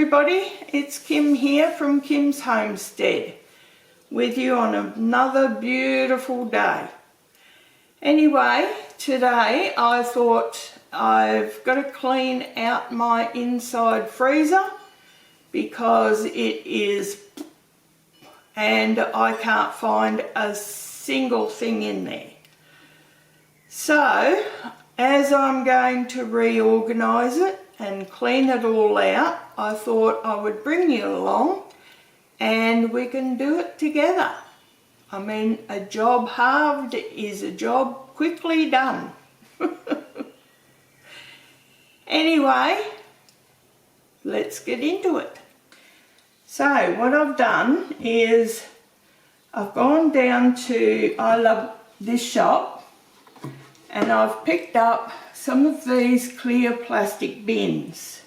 everybody, it's Kim here from Kyms Homestead with you on another beautiful day. Anyway, today I thought I've got to clean out my inside freezer because it is, and I can't find a single thing in there. So as I'm going to reorganise it and clean it all out, I thought I would bring you along and we can do it together. I mean, a job halved is a job quickly done. Anyway, let's get into it. So what I've done is I've gone down to I Love This Shop and I've picked up some of these clear plastic bins.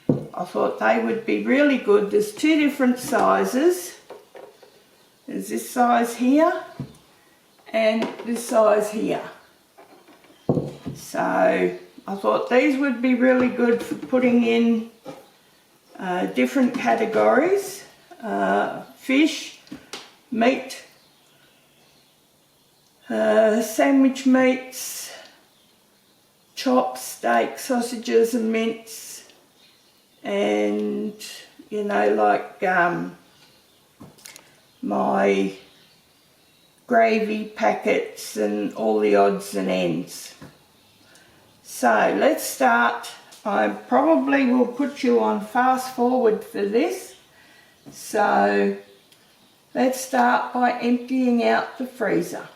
I thought they would be really good. There's two different sizes. There's this size here and this size here. So I thought these would be really good for putting in different categories. Fish, meat, sandwich meats, chops, steak, sausages and mince, and you know, like my gravy packets and all the odds and ends. So let's start. I probably will put you on fast forward for this. So let's start by emptying out the freezer.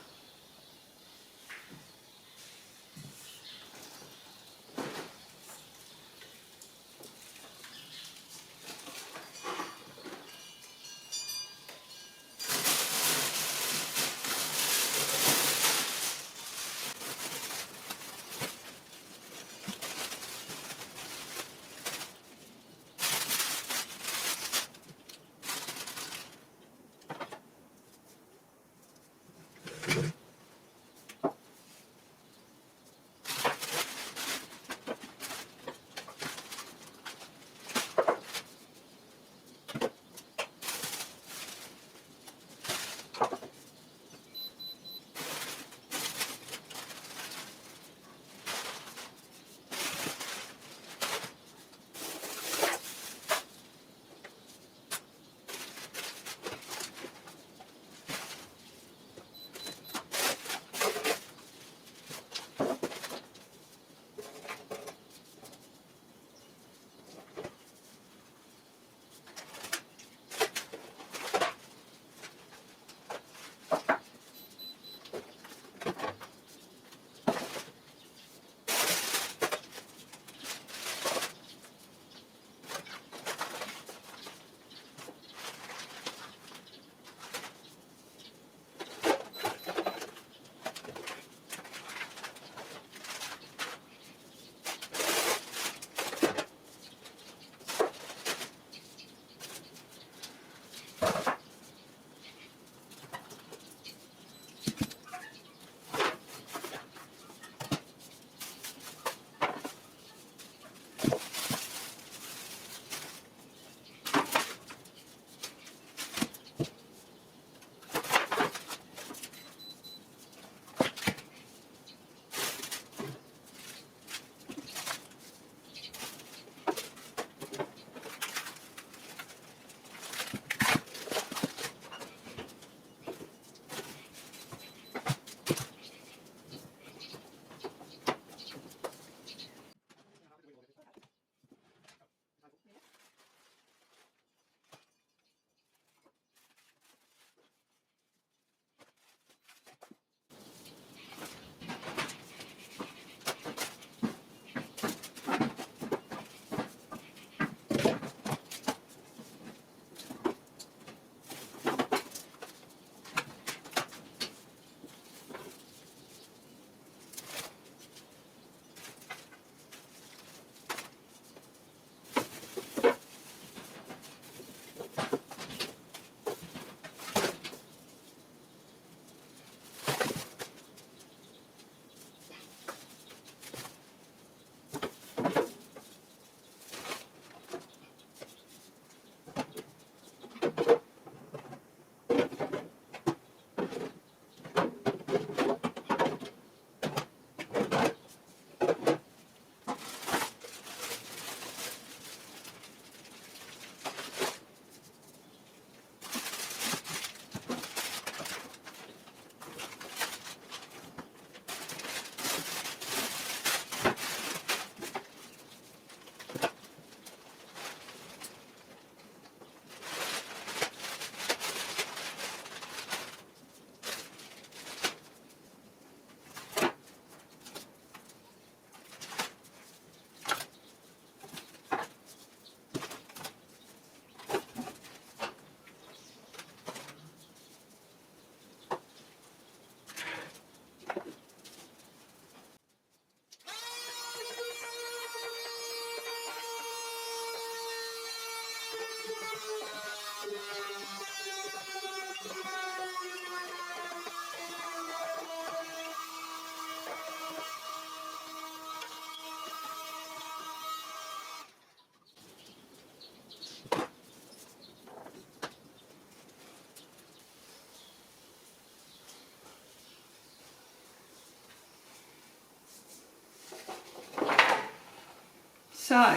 So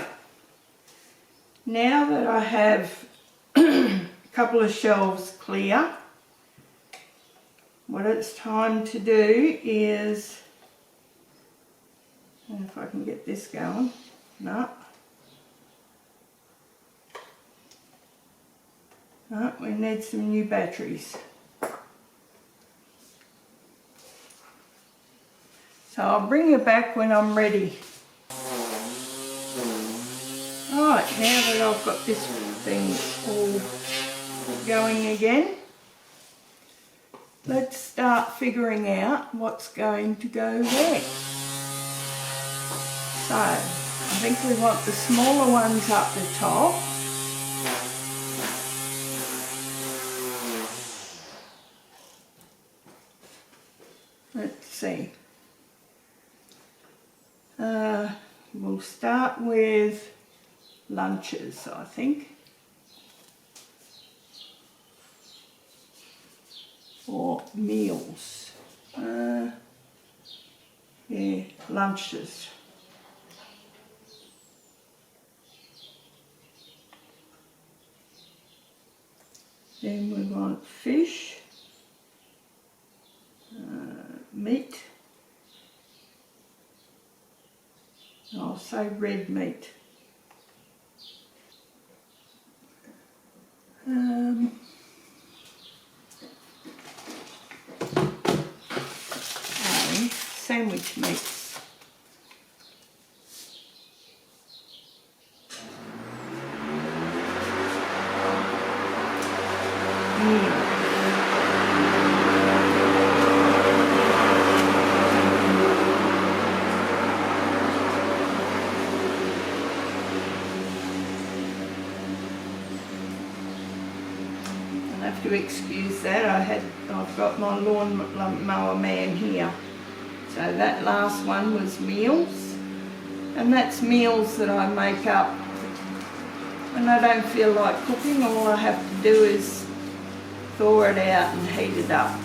now that I have a couple of shelves clear, what it's time to do is, if I can get this going, no, we need some new batteries. So I'll bring you back when I'm ready. Right, now that I've got this thing all going again, let's start figuring out what's going to go where. So, I think we want the smaller ones up the top. Let's see. We'll start with lunches, I think. Or meals. Yeah, lunches. Then we want fish, meat. I'll say red meat. Sandwich meats. I'll have to excuse that. I've got my lawn mower man here. So that last one was meals, and that's meals that I make up when I don't feel like cooking. All I have to do is thaw it out and heat it up.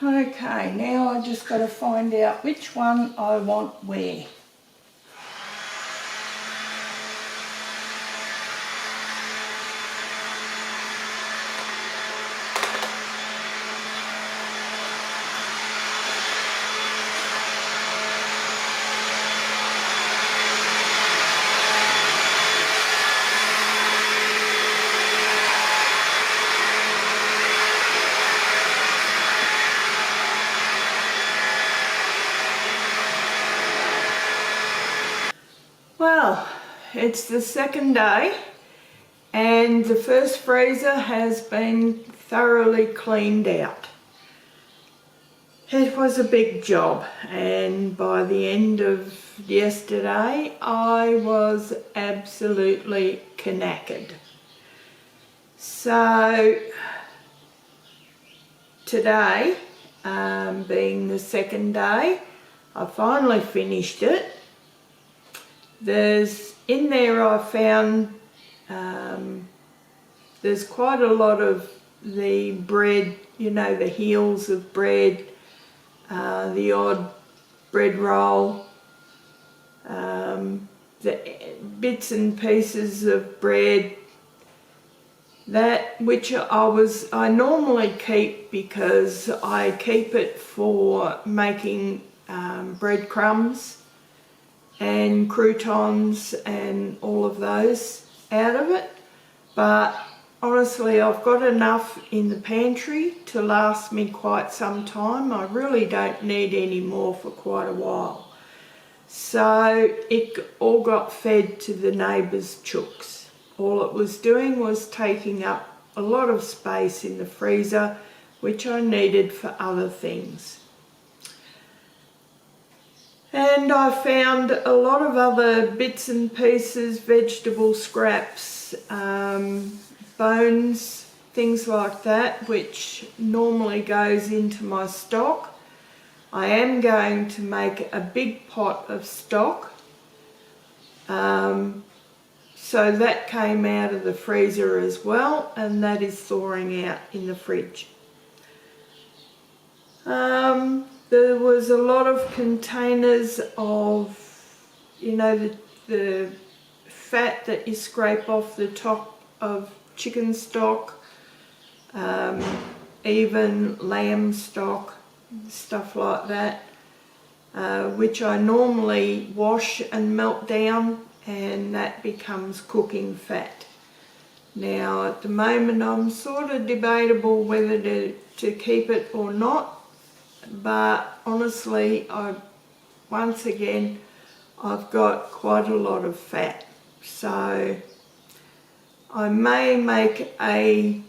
Okay, now I just got to find out which one I want where. Well, it's the second day and the first freezer has been thoroughly cleaned out. It was a big job, and by the end of yesterday I was absolutely knackered. So today, being the second day, I finally finished it. In there I found there's quite a lot of the bread, you know, the heels of bread, the odd bread roll, the bits and pieces of bread, that which I normally keep because I keep it for making breadcrumbs. and croutons and all of those out of it, but honestly I've got enough in the pantry to last me quite some time. I really don't need any more for quite a while. So it all got fed to the neighbours' chooks. All it was doing was taking up a lot of space in the freezer, which I needed for other things. And I found a lot of other bits and pieces, vegetable scraps, bones, things like that, which normally goes into my stock. I am going to make a big pot of stock. So that came out of the freezer as well, and that is thawing out in the fridge. There was a lot of containers of, you know, the fat that you scrape off the top of chicken stock, even lamb stock, stuff like that, which I normally wash and melt down, and that becomes cooking fat. Now at the moment I'm sort of debatable whether to keep it or not, but honestly once again I've got quite a lot of fat, so I may make a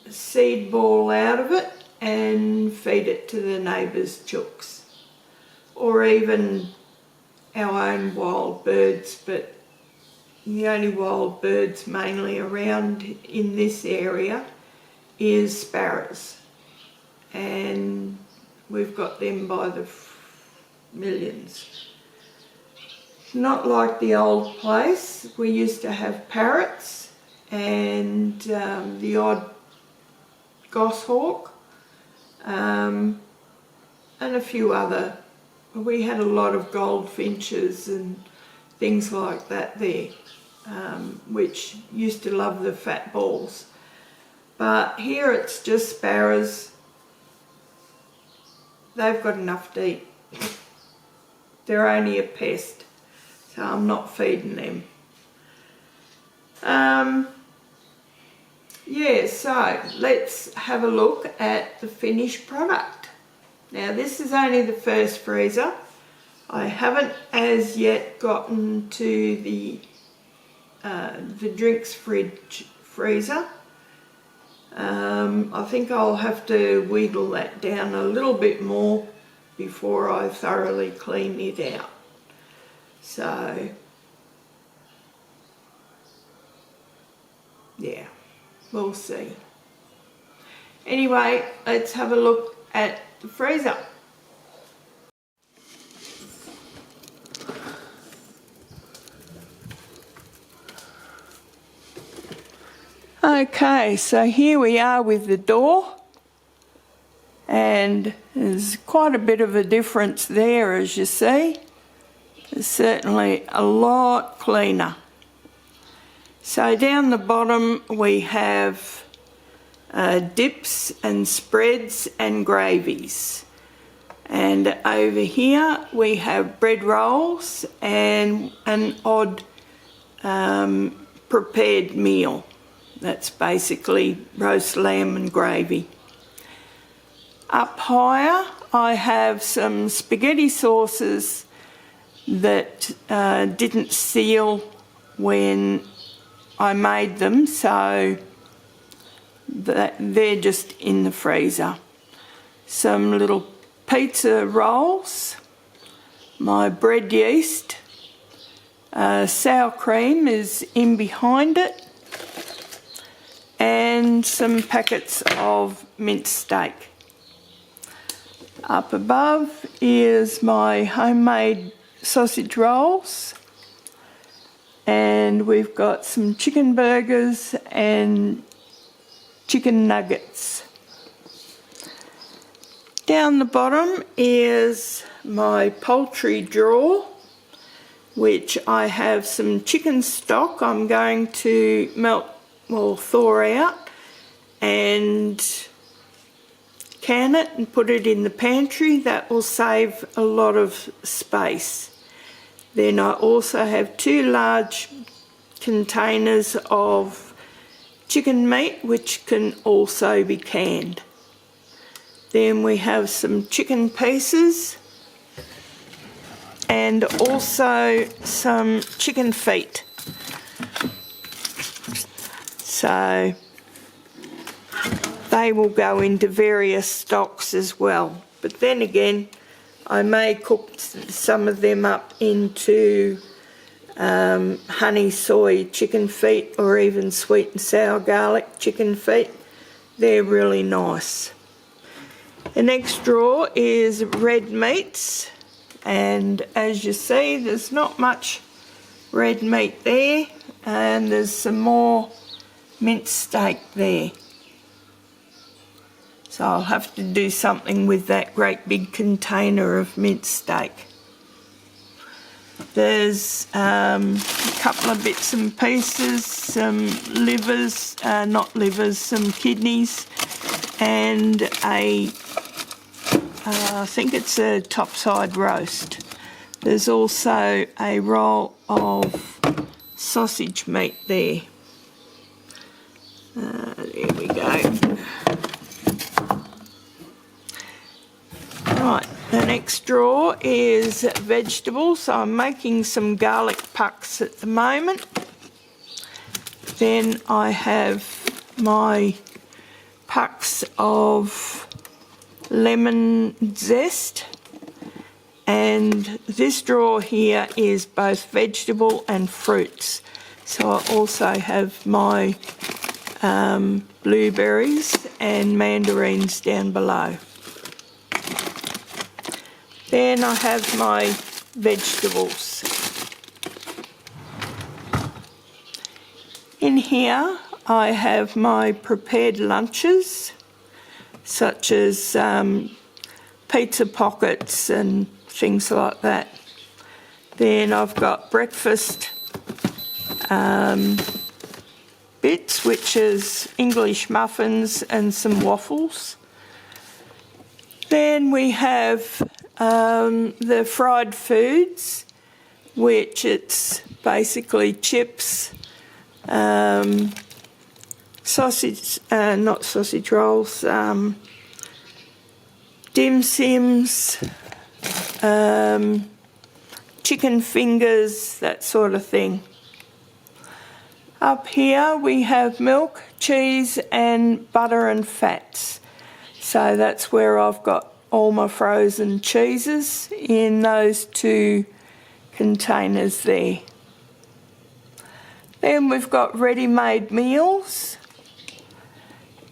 seed ball out of it and feed it to the neighbours' chooks, or even our own wild birds, but the only wild birds mainly around in this area is sparrows, and we've got them by the millions. Not like the old place. We used to have parrots and the odd goshawk, and a few other. We had a lot of goldfinches and things like that there, which used to love the fat balls. But here it's just sparrows. They've got enough to eat. They're only a pest, so I'm not feeding them. Yeah, so let's have a look at the finished product. Now this is only the first freezer. I haven't as yet gotten to the drinks freezer. I think I'll have to wheedle that down a little bit more before I thoroughly clean it out. So yeah, we'll see. Anyway, let's have a look at the freezer. Okay, so here we are with the door, and there's quite a bit of a difference there, as you see. It's certainly a lot cleaner. So down the bottom we have dips and spreads and gravies, and over here we have bread rolls and an odd prepared meal. That's basically roast lamb and gravy. Up higher I have some spaghetti sauces that didn't seal when I made them, so they're just in the freezer. Some little pizza rolls, my bread yeast, sour cream is in behind it, and some packets of minced steak. Up above is my homemade sausage rolls, and we've got some chicken burgers and chicken nuggets. Down the bottom is my poultry drawer, which I have some chicken stock I'm going to thaw out and can it and put it in the pantry. That will save a lot of space. Then I also have 2 large containers of chicken meat, which can also be canned. Then we have some chicken pieces and also some chicken feet. So they will go into various stocks as well. But then again, I may cook some of them up into honey soy chicken feet, or even sweet and sour garlic chicken feet. They're really nice. The next drawer is red meats, and as you see, there's not much red meat there, and there's some more minced steak there. So I'll have to do something with that great big container of minced steak. There's a couple of bits and pieces, some livers, not livers, some kidneys, and I think it's a topside roast. There's also a roll of sausage meat there. There we go. Right, the next drawer is vegetables. So I'm making some garlic pucks at the moment. Then I have my pucks of lemon zest, and this drawer here is both vegetable and fruits. So I also have my blueberries and mandarins down below. Then I have my vegetables. In here I have my prepared lunches, such as pizza pockets and things like that. Then I've got breakfast bits, which is English muffins and some waffles. Then we have the fried foods, which it's basically chips, sausage, not sausage rolls, dim sims, chicken fingers, that sort of thing. Up here we have milk, cheese and butter and fats. So that's where I've got all my frozen cheeses in those 2 containers there. Then we've got ready-made meals,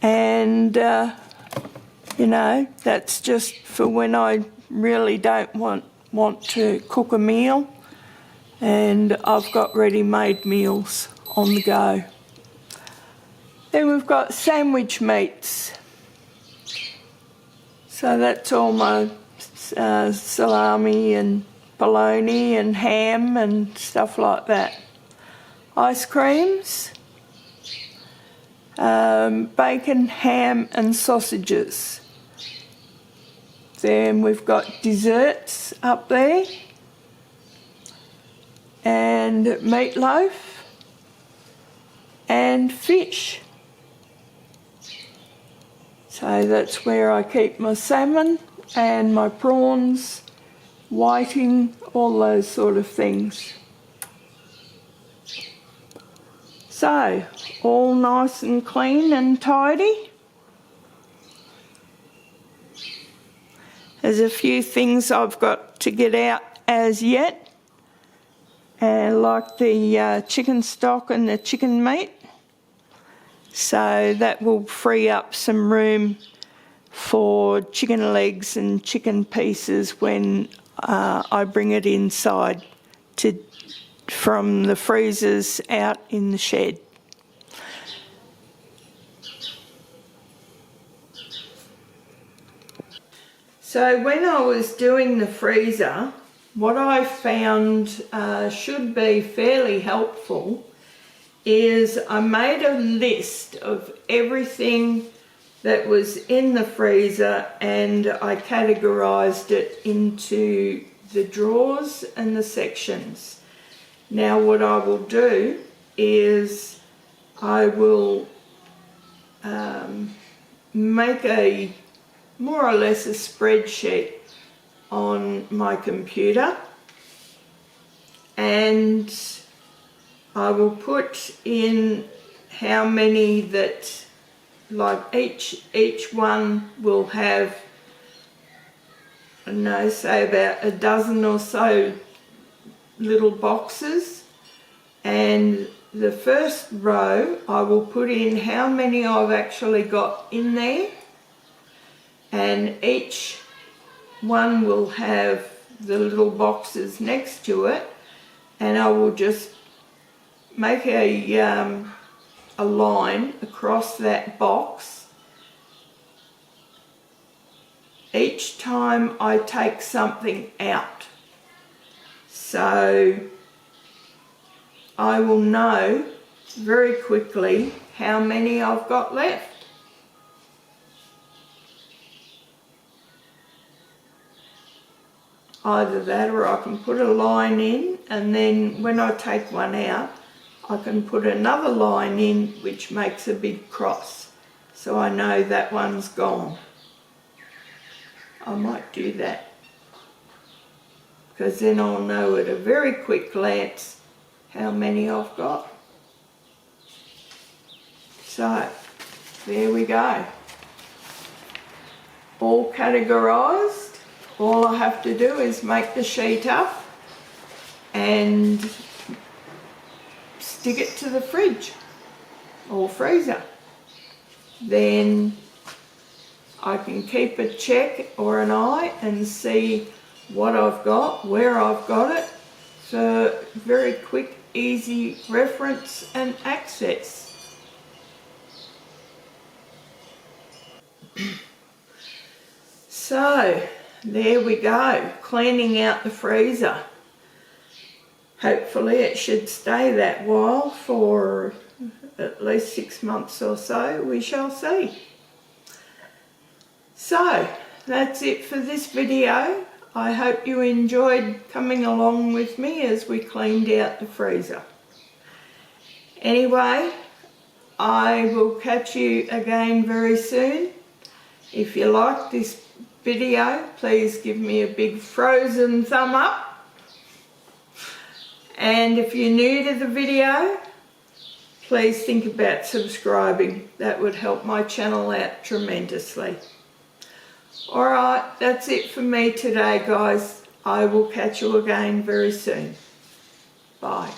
and you know, that's just for when I really don't want to cook a meal, and I've got ready-made meals on the go. Then we've got sandwich meats. So that's all my salami and bologna and ham and stuff like that. Ice creams, bacon, ham and sausages. Then we've got desserts up there, and meatloaf and fish. So that's where I keep my salmon and my prawns, whiting, all those sort of things. So, all nice and clean and tidy. There's a few things I've got to get out as yet, like the chicken stock and the chicken meat. So that will free up some room for chicken legs and chicken pieces when I bring it inside from the freezers out in the shed. So when I was doing the freezer, what I found should be fairly helpful is I made a list of everything that was in the freezer, and I categorized it into the drawers and the sections. Now what I will do is I will make a more or less a spreadsheet on my computer, and I will put in how many that, like each one will have, I don't know, say about a dozen or so little boxes, and the first row I will put in how many I've actually got in there, and each one will have the little boxes next to it, and I will just make a line across that box each time I take something out, so I will know very quickly how many I've got left. Either that, or I can put a line in, and then when I take one out I can put another line in which makes a big cross, so I know that one's gone. I might do that, because then I'll know at a very quick glance how many I've got. So there we go, all categorised. All I have to do is make the sheet up and stick it to the fridge or freezer. Then I can keep a check or an eye and see what I've got, where I've got it, for very quick, easy reference and access. So there we go, cleaning out the freezer. Hopefully it should stay that while, for at least 6 months or so, we shall see. So that's it for this video. I hope you enjoyed coming along with me as we cleaned out the freezer. Anyway, I will catch you again very soon. If you like this video, please give me a big frozen thumb up, and if you're new to the video, please think about subscribing. That would help my channel out tremendously. Alright, that's it for me today, guys. I will catch you again very soon. Bye.